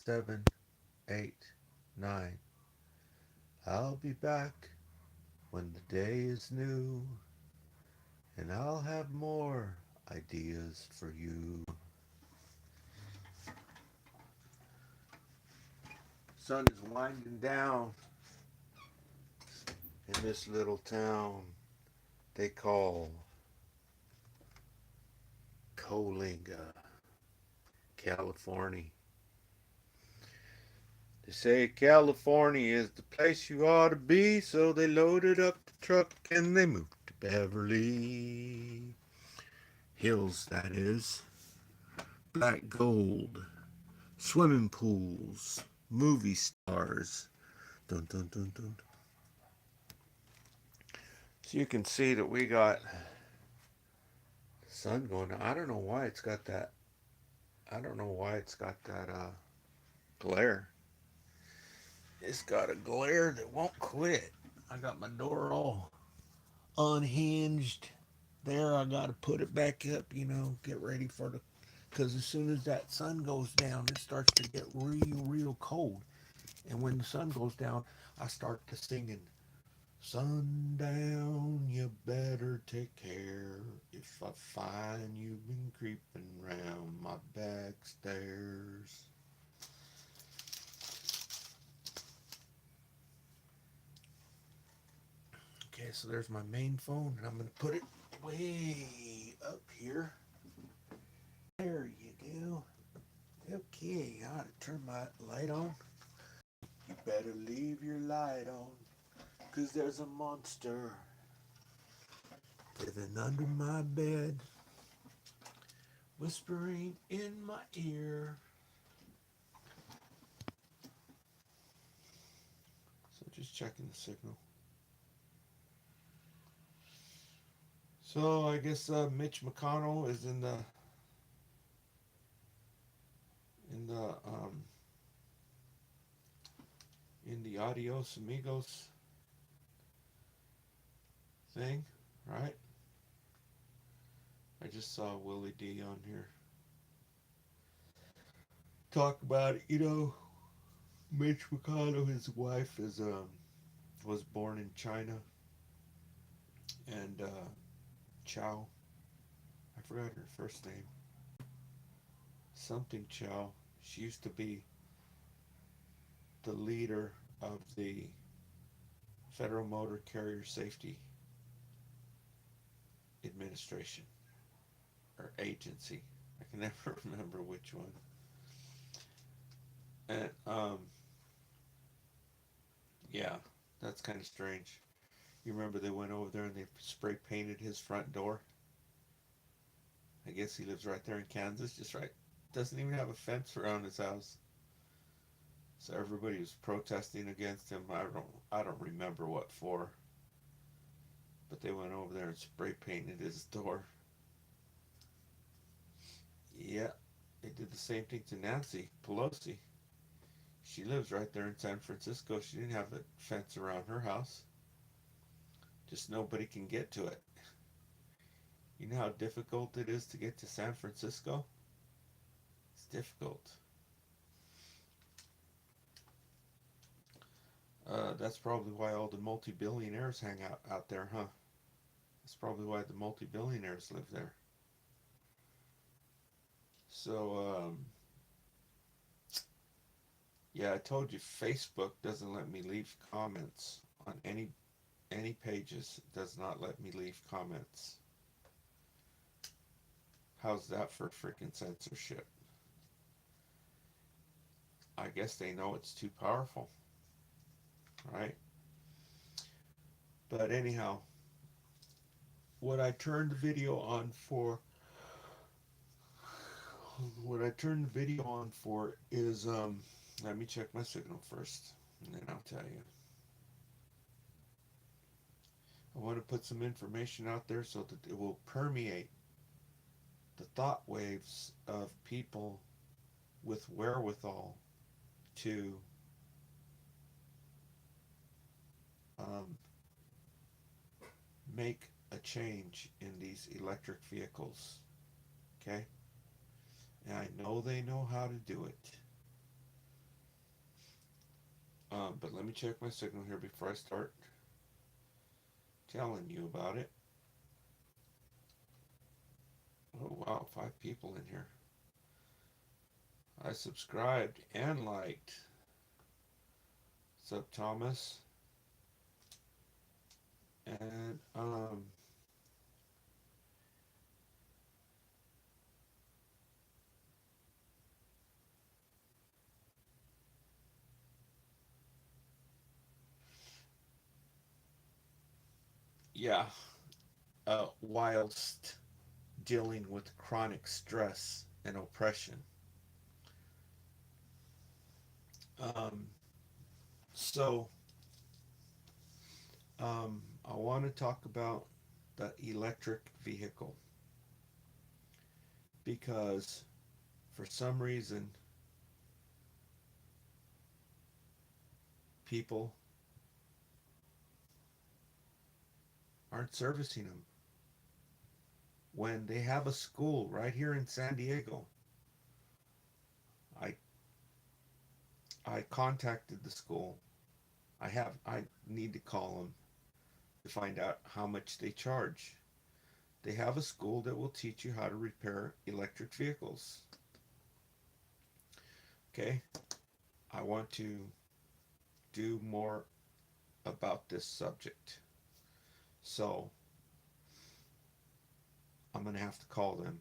7, 8, 9. I'll be back when the day is new, and I'll have more ideas for you. Sun is winding down in this little town they call Coalinga, California. They say California is the place you ought to be, so they loaded up the truck and they moved to Beverly Hills, that is. Black gold, swimming pools, movie stars. Dun, dun, dun, dun. So you can see that we got the sun going on. I don't know why it's got that. I don't know why it's got that glare. It's got a glare that won't quit. I got my door all unhinged. There, I got to put it back up, get ready for the. Because as soon as that sun goes down, it starts to get real, real cold. And when the sun goes down, I start to singing, sundown, you better take care. If I find you've been creeping round my back stairs. Okay, so there's my main phone, and I'm going to put it way up here. There you go. Okay, I ought to turn my light on. You better leave your light on, 'cause there's a monster living under my bed, whispering in my ear. So just checking the signal. So I guess Mitch McConnell is in the um, in the Adios Amigos thing, right? I just saw Willie D on here talk about it. Mitch McConnell, his wife was born in China, and Chow, I forgot her first name, something Chow. She used to be the leader of the Federal Motor Carrier Safety Administration or agency. I can never remember which one. And yeah, that's kind of strange. You remember they went over there and they spray painted his front door? I guess he lives right there in Kansas, just right. Doesn't even have a fence around his house. So everybody was protesting against him. I don't remember what for. But they went over there and spray painted his door. Yeah, they did the same thing to Nancy Pelosi. She lives right there in San Francisco. She didn't have a fence around her house. Just nobody can get to it. You know how difficult it is to get to San Francisco? It's difficult. That's probably why all the multi-billionaires hang out there, huh? That's probably why the multi-billionaires live there. So, yeah, I told you Facebook doesn't let me leave comments on any pages. It does not let me leave comments. How's that for freaking censorship? I guess they know it's too powerful, right? But anyhow, what I turned the video on for is let me check my signal first, and then I'll tell you. I want to put some information out there so that it will permeate the thought waves of people with wherewithal to um, make a change in these electric vehicles. Okay? And I know they know how to do it. But let me check my signal here before I start telling you about it. Oh wow, 5 people in here. I subscribed and liked. What's up, Thomas? And yeah, whilst dealing with chronic stress and oppression. Um, so I want to talk about the electric vehicle because for some reason people aren't servicing them. When they have a school right here in San Diego, I I contacted the school. I need to call them to find out how much they charge. They have a school that will teach you how to repair electric vehicles. Okay? I want to do more about this subject. So, I'm going to have to call them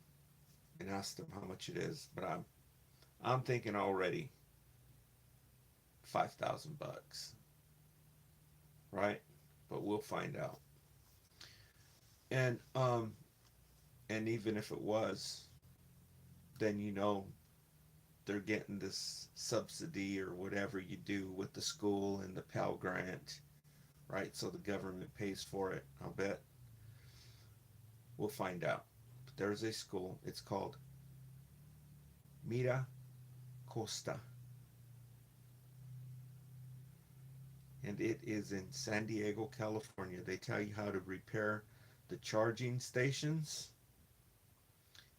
and ask them how much it is, but I'm thinking already 5,000 bucks, right? But we'll find out. And and even if it was, then they're getting this subsidy or whatever you do with the school and the Pell Grant, right? So the government pays for it. I'll bet. We'll find out. But there's a school. It's called Mira Costa, and it is in San Diego, California. They tell you how to repair the charging stations,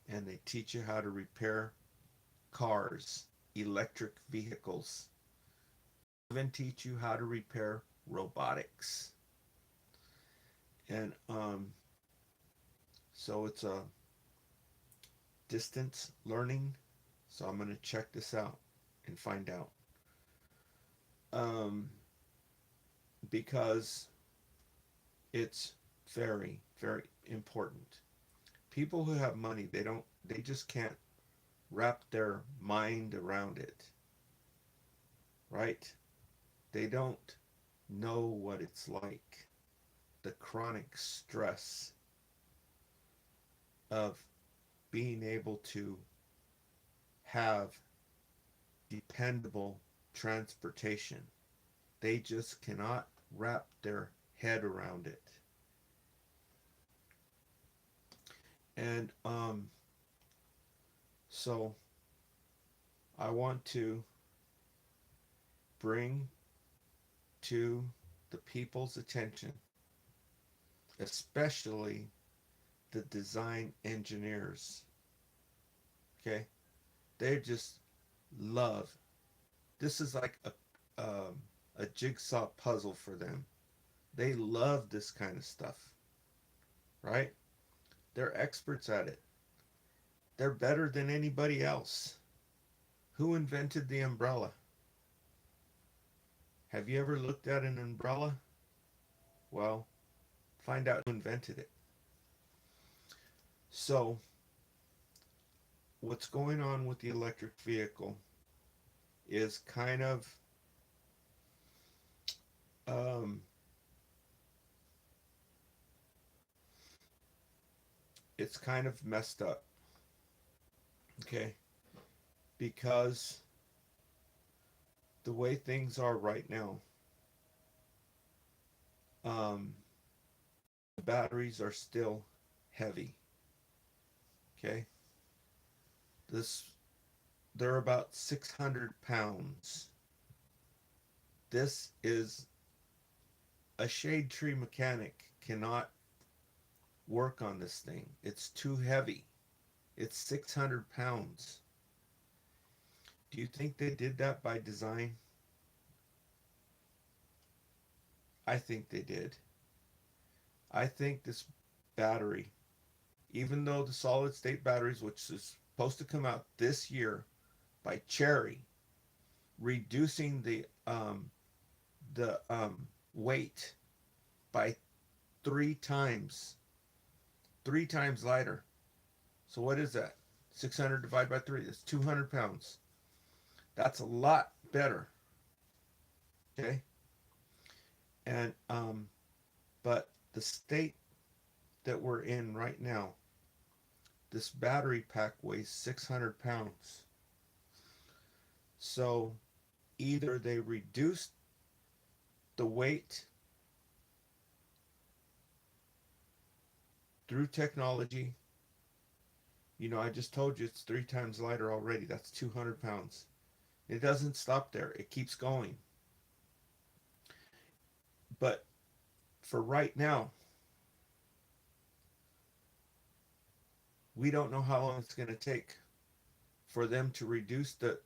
and they teach you how to repair cars, electric vehicles, even teach you how to repair robotics. And so it's a distance learning. So I'm going to check this out and find out. Um, because it's very, very important. People who have money, they just can't wrap their mind around it, right? They don't know what it's like, the chronic stress of being able to have dependable transportation. They just cannot wrap their head around it. And so I want to bring to the people's attention, especially the design engineers. Okay, they just love. This is like a jigsaw puzzle for them. They love this kind of stuff, right? They're experts at it. They're better than anybody else. Who invented the umbrella? Have you ever looked at an umbrella? Well, find out who invented it. So, what's going on with the electric vehicle is um, it's kind of messed up, okay? Because the way things are right now, um, the batteries are still heavy, okay? This They're about 600 pounds. This is a shade tree mechanic cannot work on this thing. It's too heavy. It's 600 pounds. Do you think they did that by design? I think they did. I think this battery, even though the solid state batteries, which is supposed to come out this year by Cherry, reducing the weight by three times lighter. So what is that? 600 divided by 3. That's 200 pounds. That's a lot better. Okay. And but the state that we're in right now, this battery pack weighs 600 pounds. So either they reduce the weight through technology. I just told you it's 3 times lighter already. That's 200 pounds. It doesn't stop there. It keeps going. But for right now, we don't know how long it's going to take for them to reduce to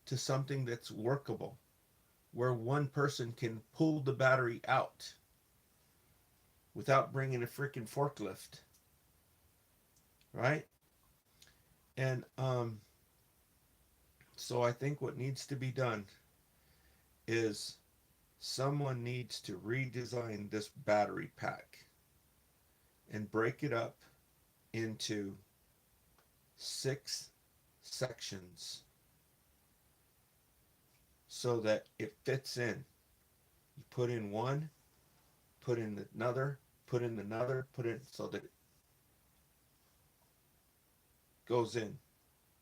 something that's workable, where one person can pull the battery out without bringing a freaking forklift, right? And so I think what needs to be done is someone needs to redesign this battery pack and break it up into 6 sections so that it fits in. You put in one, put in another, put in another, put in, so that it goes in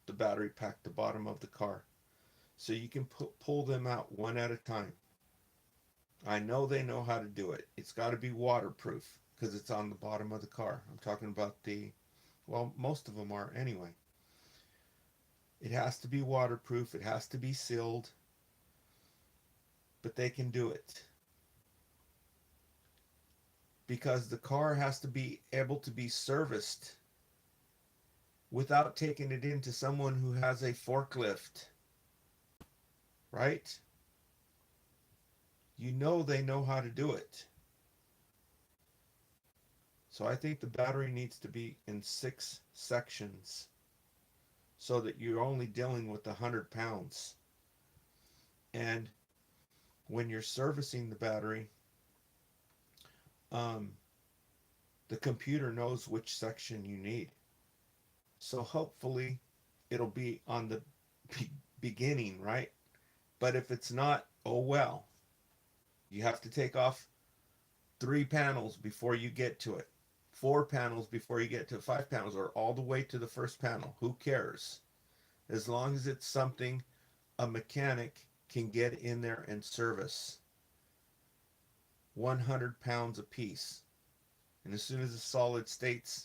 the battery pack, the bottom of the car. So you can pull them out one at a time. I know they know how to do it. It's got to be waterproof because it's on the bottom of the car. I'm talking about most of them are anyway. It has to be waterproof. It has to be sealed. But they can do it. Because the car has to be able to be serviced without taking it into someone who has a forklift. Right? They know how to do it. So I think the battery needs to be in 6 sections so that you're only dealing with 100 pounds. And when you're servicing the battery, the computer knows which section you need. So hopefully it'll be on the beginning, right? But if it's not, oh well. You have to take off 3 panels before you get to it. 4 panels before you get to 5 panels, or all the way to the first panel. Who cares? As long as it's something a mechanic can get in there and service. 100 pounds a piece. And as soon as the solid state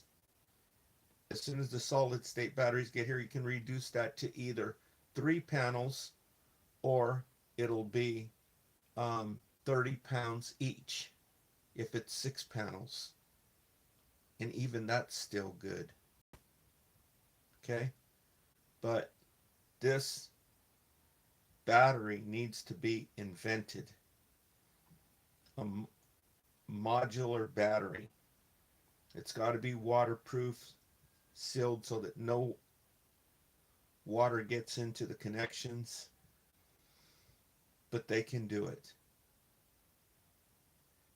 batteries get here, you can reduce that to either 3 panels or it'll be 30 pounds each if it's 6 panels. And even that's still good. Okay? But this battery needs to be invented. A modular battery. It's got to be waterproof, sealed so that no water gets into the connections. But they can do it.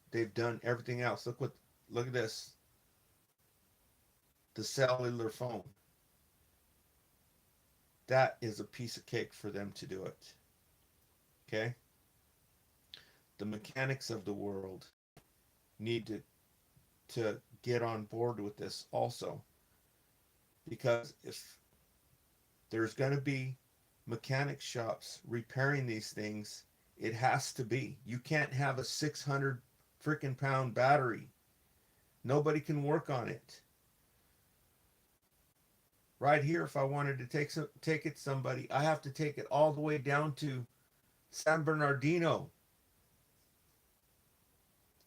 They've done everything else. Look at this. The cellular phone. That is a piece of cake for them to do it. Okay? The mechanics of the world need to get on board with this also. Because if there's going to be mechanic shops repairing these things, it has to be. You can't have a 600 freaking pound battery. Nobody can work on it. Right here, if I wanted to take it to somebody, I have to take it all the way down to San Bernardino.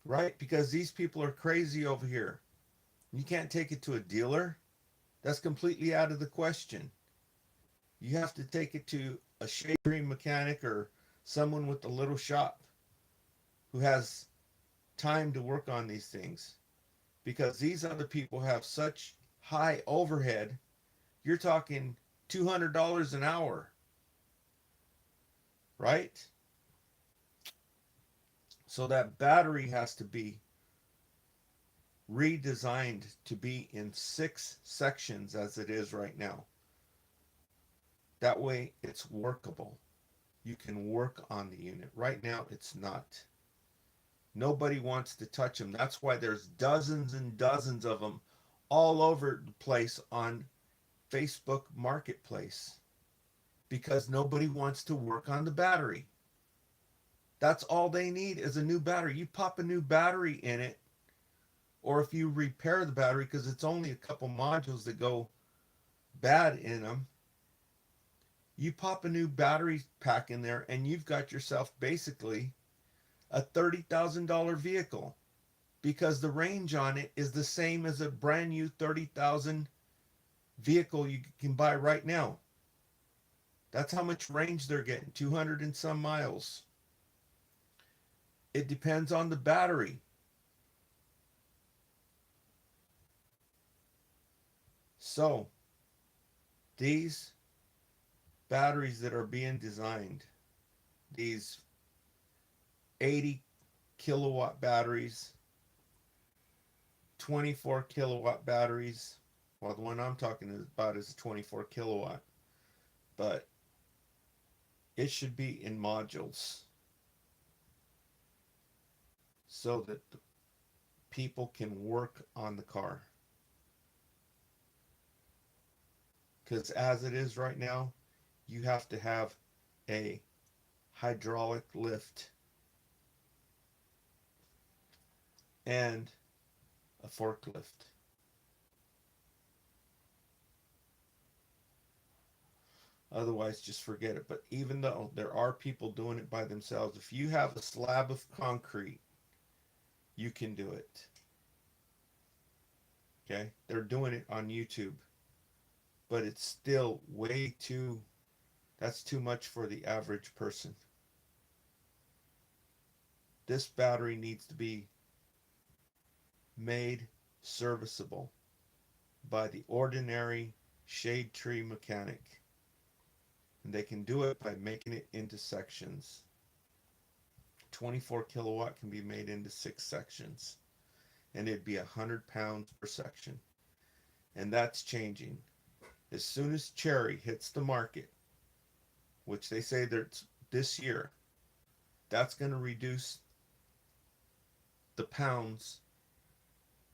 Right? Because these people are crazy over here. You can't take it to a dealer. That's completely out of the question. You have to take it to a shade tree mechanic or someone with a little shop. who has time to work on these things, because these other people have such high overhead. You're talking $200 an hour, right? So that battery has to be redesigned to be in 6 sections as it is right now. That way it's workable. You can work on the unit. Right now it's not. Nobody wants to touch them. That's why there's dozens and dozens of them all over the place on Facebook Marketplace, because nobody wants to work on the battery. That's all they need is a new battery. You pop a new battery in it, or if you repair the battery, because it's only a couple modules that go bad in them, you pop a new battery pack in there and you've got yourself basically a $30,000 vehicle, because the range on it is the same as a brand new 30,000 vehicle you can buy right now. That's how much range they're getting, 200 and some miles. It depends on the battery. So these batteries that are being designed, these 80 kilowatt batteries, 24 kilowatt batteries. Well, the one I'm talking about is 24 kilowatt, but it should be in modules so that the people can work on the car. Because as it is right now, you have to have a hydraulic lift and a forklift. Otherwise, just forget it. But even though there are people doing it by themselves, if you have a slab of concrete, you can do it. Okay? They're doing it on YouTube. But it's still way too, that's too much for the average person. This battery needs to be made serviceable by the ordinary shade tree mechanic. And they can do it by making it into sections. 24 kilowatt can be made into 6 sections. And it'd be 100 pounds per section. And that's changing. As soon as Cherry hits the market, which they say that this year, that's going to reduce the pounds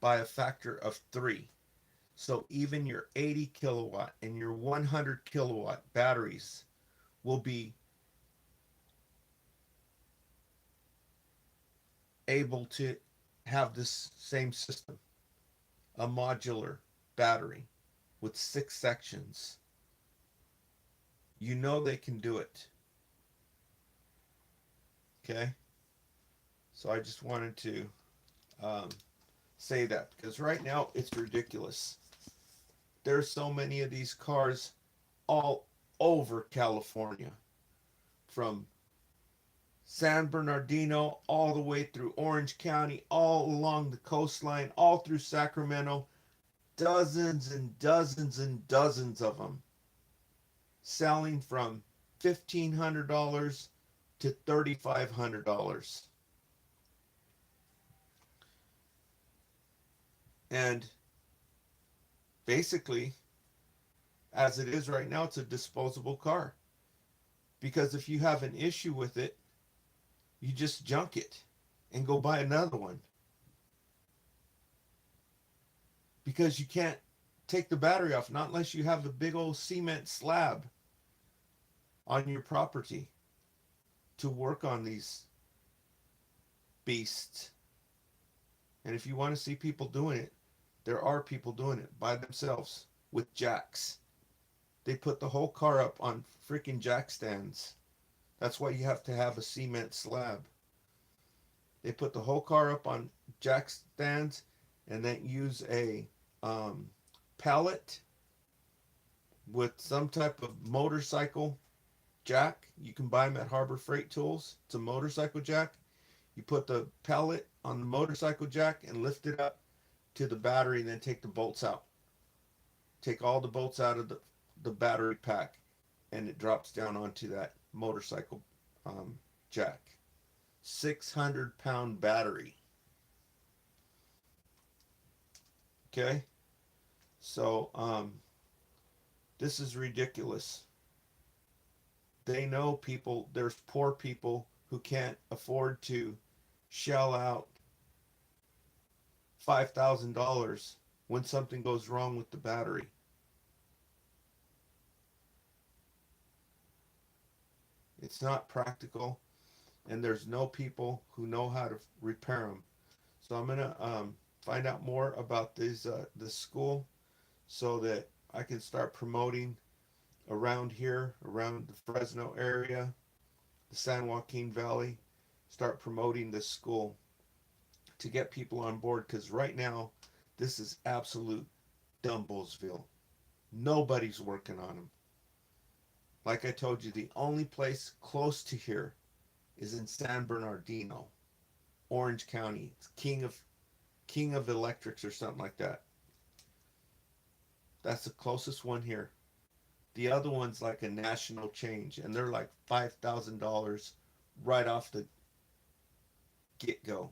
by a factor of 3. So even your 80 kilowatt and your 100 kilowatt batteries will be able to have this same system, a modular battery with 6 sections. You know they can do it. Okay? So I just wanted to say that, because right now it's ridiculous. There's so many of these cars all over California, from San Bernardino all the way through Orange County, all along the coastline, all through Sacramento. Dozens and dozens and dozens of them, selling from $1,500 to $3,500. And basically, as it is right now, it's a disposable car. Because if you have an issue with it, you just junk it and go buy another one. Because you can't take the battery off, not unless you have a big old cement slab on your property to work on these beasts. And if you want to see people doing it, there are people doing it by themselves with jacks. They put the whole car up on freaking jack stands. That's why you have to have a cement slab. They put the whole car up on jack stands and then use a pallet with some type of motorcycle jack. You can buy them at Harbor Freight Tools. It's a motorcycle jack. You put the pellet on the motorcycle jack and lift it up to the battery, and then take the bolts out. Take all the bolts out of the battery pack, and it drops down onto that motorcycle jack. 600-pound battery. Okay? So, this is ridiculous. They know people, there's poor people who can't afford to shell out $5,000 when something goes wrong with the battery. It's not practical, and there's no people who know how to repair them. So I'm gonna find out more about this school, so that I can start promoting around here, around the Fresno area, the San Joaquin Valley, start promoting this school to get people on board, because right now this is absolute Dumblesville. Nobody's working on them. Like I told you, the only place close to here is in San Bernardino, Orange County. It's King of Electrics or something like that. That's the closest one here. The other one's like a national change, and they're like $5,000 right off the get go.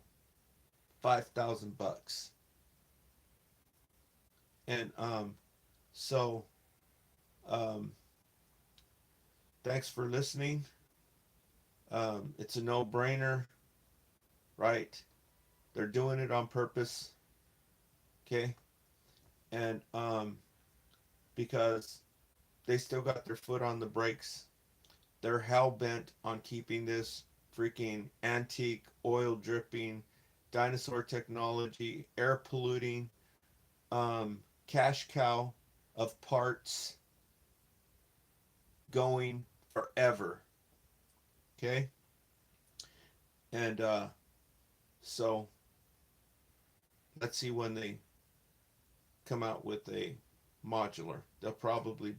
$5,000. And so um, thanks for listening. It's a no-brainer, right? They're doing it on purpose, okay? And because they still got their foot on the brakes. They're hell-bent on keeping this freaking antique, oil dripping, dinosaur technology, air polluting, cash cow of parts going forever. Okay? And so let's see when they come out with a modular. They'll probably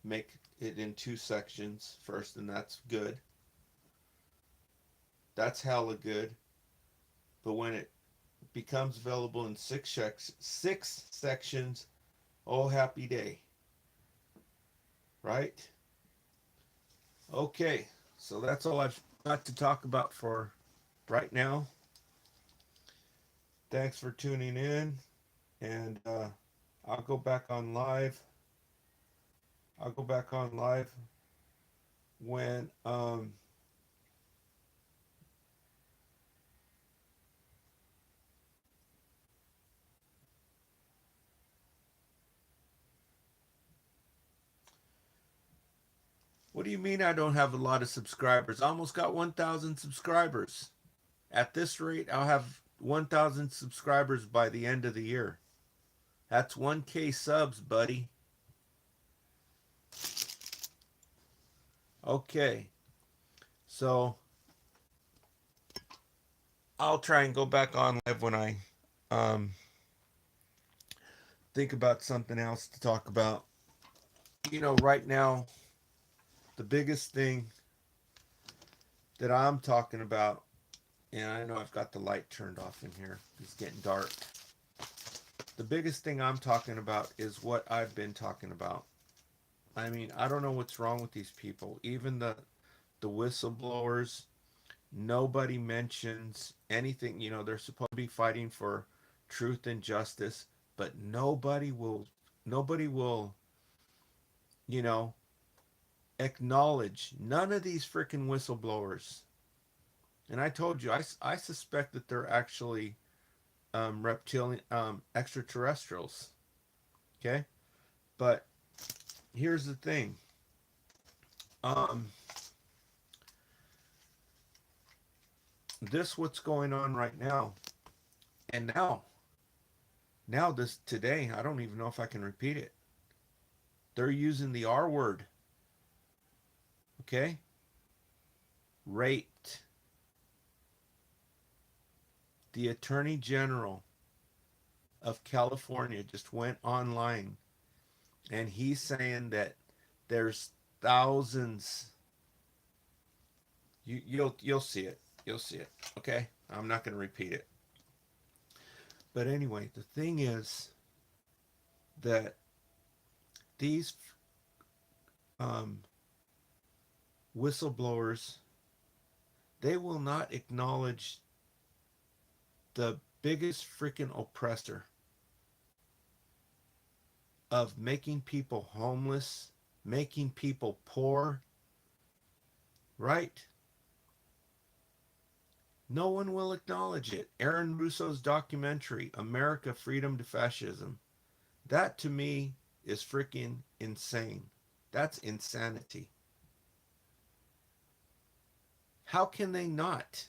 make it in 2 sections first, and that's good. That's hella good. But when it becomes available in 6 sections, oh happy day. Right? Okay, so that's all I've got to talk about for right now. Thanks for tuning in, and I'll go back on live. I'll go back on live when what do you mean I don't have a lot of subscribers? I almost got 1,000 subscribers. At this rate, I'll have 1,000 subscribers by the end of the year. That's 1K subs, buddy. Okay. So I'll try and go back on live when I think about something else to talk about. You know, right now, the biggest thing that I'm talking about, and I know I've got the light turned off in here, it's getting dark. The biggest thing I'm talking about is what I've been talking about. I mean, I don't know what's wrong with these people. Even the whistleblowers, nobody mentions anything. You know, they're supposed to be fighting for truth and justice, but nobody will, you know, acknowledge none of these freaking whistleblowers. And I told you, I suspect that they're actually reptilian, extraterrestrials. Okay, but here's the thing. This what's going on right now, and now this today, I don't even know if I can repeat it. They're using the R word. Okay, raped. The Attorney General of California just went online, and he's saying that there's thousands. You'll see it. You'll see it. Okay. I'm not going to repeat it. But anyway, the thing is that these um, whistleblowers, they will not acknowledge the biggest freaking oppressor of making people homeless, making people poor, right? No one will acknowledge it. Aaron Russo's documentary, America Freedom to Fascism, that to me is freaking insane. That's insanity. How can they not?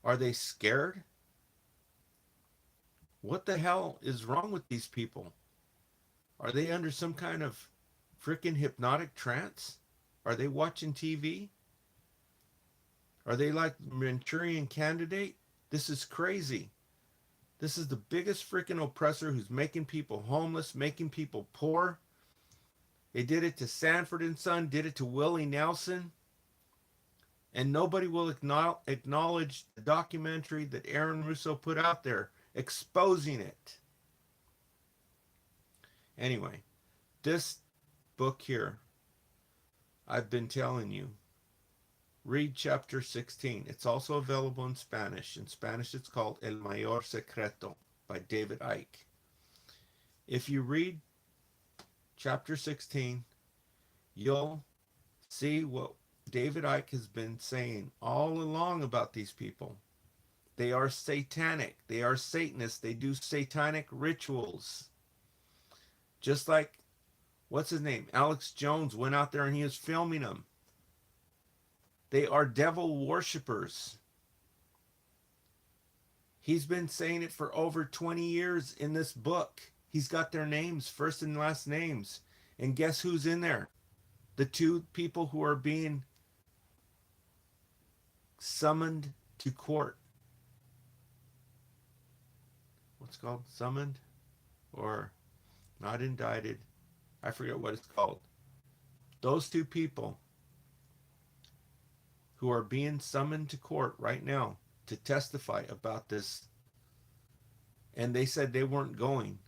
Are they scared? What the hell is wrong with these people? Are they under some kind of freaking hypnotic trance? Are they watching TV? Are they like Manchurian Candidate? This is crazy. This is the biggest freaking oppressor who's making people homeless, making people poor. They did it to Sanford and Son, did it to Willie Nelson, and nobody will acknowledge the documentary that Aaron Russo put out there exposing it. Anyway, this book here, I've been telling you, read chapter 16. It's also available in Spanish. In Spanish, it's called El Mayor Secreto by David Icke. If you read chapter 16, you'll see what David Icke has been saying all along about these people. They are satanic. They are Satanists. They do satanic rituals. Just like, what's his name? Alex Jones went out there and he was filming them. They are devil worshippers. He's been saying it for over 20 years in this book. He's got their names, first and last names. And guess who's in there? The two people who are being summoned to court. What's it called? Summoned? Or not indicted? I forget what it's called. Those two people who are being summoned to court right now to testify about this. And they said they weren't going.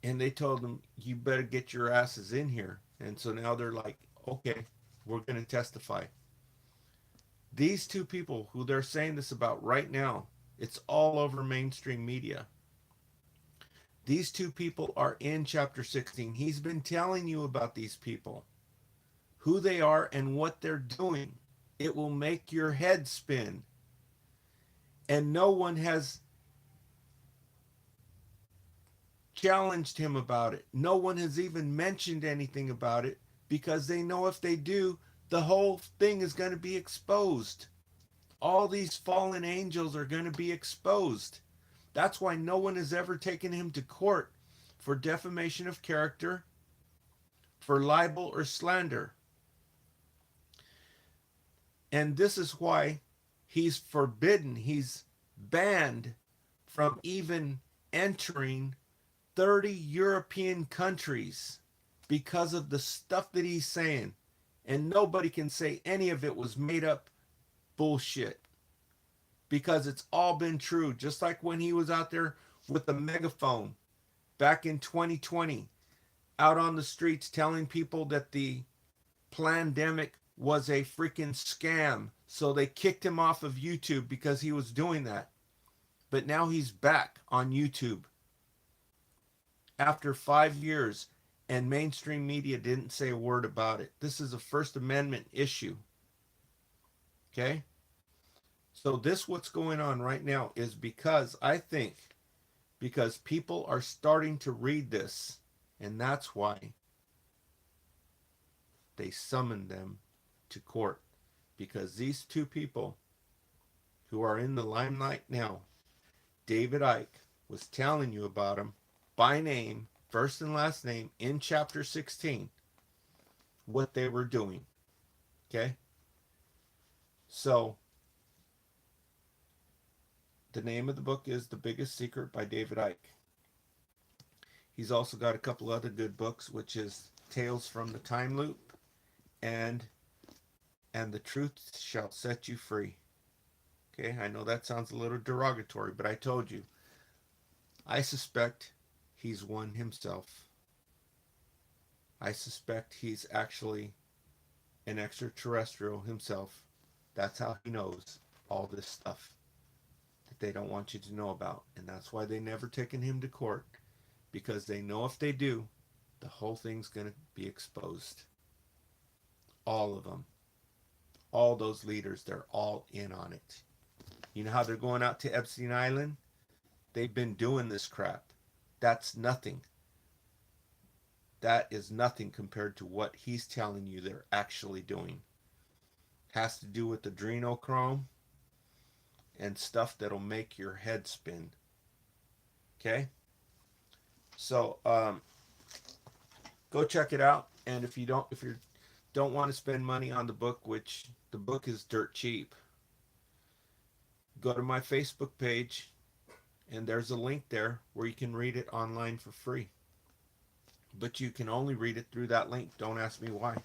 And they told them, you better get your asses in here. And so now they're like, okay, we're going to testify. These two people who they're saying this about right now, it's all over mainstream media. These two people are in chapter 16. He's been telling you about these people, who they are and what they're doing. It will make your head spin. And no one has challenged him about it. No one has even mentioned anything about it because they know if they do, the whole thing is going to be exposed. All these fallen angels are going to be exposed. That's why no one has ever taken him to court for defamation of character, for libel or slander. And this is why he's forbidden, he's banned from even entering 30 European countries because of the stuff that he's saying. And nobody can say any of it was made up bullshit, because it's all been true. Just like when he was out there with the megaphone back in 2020, out on the streets telling people that the pandemic was a freaking scam. So they kicked him off of YouTube because he was doing that. But now he's back on YouTube after 5 years, and mainstream media didn't say a word about it. This is a First Amendment issue. Okay? So this, what's going on right now, is because I think because people are starting to read this, and that's why they summoned them to court, because these two people who are in the limelight now, David Icke was telling you about them by name, first and last name, in chapter 16, what they were doing. Okay? So the name of the book is The Biggest Secret by David Icke. He's also got a couple other good books, which is Tales from the Time Loop and The Truth Shall Set You Free. Okay, I know that sounds a little derogatory, but I told you. I suspect he's one himself. I suspect he's actually an extraterrestrial himself. That's how he knows all this stuff that they don't want you to know about. And that's why they never taken him to court, because they know if they do, the whole thing's going to be exposed. All of them. All those leaders, they're all in on it. You know how they're going out to Epstein Island? They've been doing this crap. That's nothing. That is nothing compared to what he's telling you they're actually doing. Has to do with adrenochrome and stuff that'll make your head spin. Okay? So go check it out. And if you don't want to spend money on the book, which the book is dirt cheap, go to my Facebook page and there's a link there where you can read it online for free. But you can only read it through that link. Don't ask me why.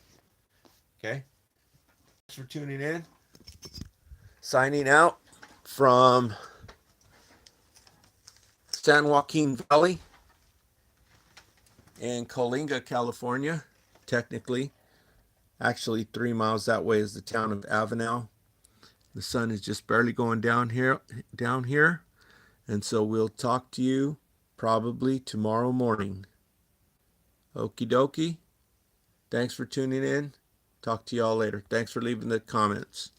Okay? Thanks for tuning in. Signing out from San Joaquin Valley in Coalinga, California. Technically, actually 3 miles that way is the town of Avenel. The sun is just barely going down here, and so we'll talk to you probably tomorrow morning. Okie dokie. Thanks for tuning in. Talk to y'all later. Thanks for leaving the comments.